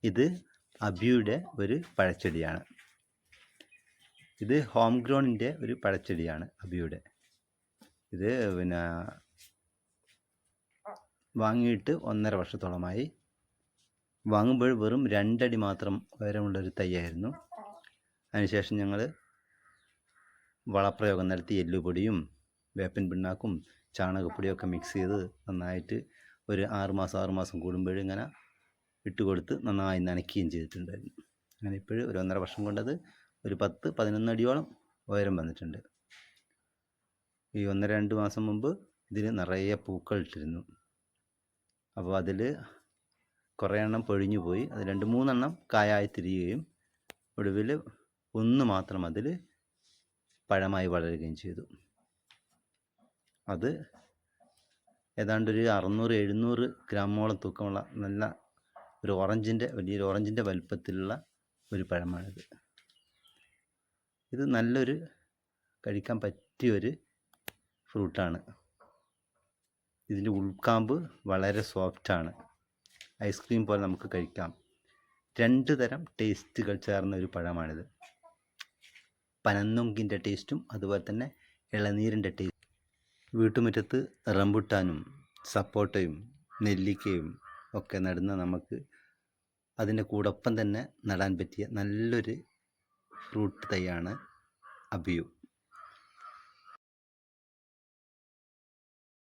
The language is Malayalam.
ഇത് അബിയുടെ ഒരു പഴച്ചെടിയാണ്. ഇത് ഹോം ഗ്രോണിൻ്റെ ഒരു പഴച്ചെടിയാണ് അബിയുടെ. ഇത് പിന്നെ വാങ്ങിയിട്ട് 1.5 വർഷത്തോളമായി. വാങ്ങുമ്പോൾ വെറും 2 അടി മാത്രം ഉയരമുള്ളൊരു തൈയായിരുന്നു. അതിനുശേഷം ഞങ്ങൾ വളപ്രയോഗം നടത്തി എല്ലുപൊടിയും വേപ്പിൻ പിണ്ണാക്കും ചാണകപ്പൊടിയൊക്കെ മിക്സ് ചെയ്ത് നന്നായിട്ട് ഒരു 6 മാസം കൂടുമ്പോഴും ഇങ്ങനെ ഇട്ട് കൊടുത്ത് നന്നായി നനയ്ക്കുകയും ചെയ്തിട്ടുണ്ടായിരുന്നു. അങ്ങനെ ഇപ്പോഴും ഒരു 1.5 വർഷം കൊണ്ടത് ഒരു 10-11 അടിയോളം ഉയരം വന്നിട്ടുണ്ട്. ഈ 1-2 മാസം മുമ്പ് ഇതിന് നിറയെ പൂക്കൾ ഇട്ടിരുന്നു. അപ്പോൾ അതിൽ കുറേ എണ്ണം പൊഴിഞ്ഞു പോയി. അത് 2-3 എണ്ണം കായായി തിരിയുകയും ഒടുവിൽ ഒന്ന് മാത്രം അതിൽ പഴമായി വളരുകയും ചെയ്തു. അത് ഏതാണ്ടൊരു 600-700 ഗ്രാമോളം തൂക്കമുള്ള നല്ല ഒരു വലിയൊരു ഓറഞ്ചിൻ്റെ വലുപ്പത്തിലുള്ള ഒരു പഴമാണിത്. ഇത് നല്ലൊരു കഴിക്കാൻ പറ്റിയൊരു ഫ്രൂട്ടാണ്. ഇതിൻ്റെ ഉൾക്കാമ്പ് വളരെ സോഫ്റ്റാണ്. ഐസ്ക്രീം പോലെ നമുക്ക് കഴിക്കാം. 2 തരം ടേസ്റ്റുകൾ ചേർന്ന ഒരു പഴമാണിത്. പനന്നൊങ്കിൻ്റെ ടേസ്റ്റും അതുപോലെ തന്നെ ഇളനീരിൻ്റെ ടേസ്റ്റ്. വീട്ടുമുറ്റത്ത് റംബുട്ടാനും സപ്പോട്ടയും നെല്ലിക്കയും ഒക്കെ നടുന്ന നമുക്ക് അതിൻ്റെ കൂടൊപ്പം തന്നെ നടാൻ പറ്റിയ നല്ലൊരു ഫ്രൂട്ട് തൈയാണ് അബിയു.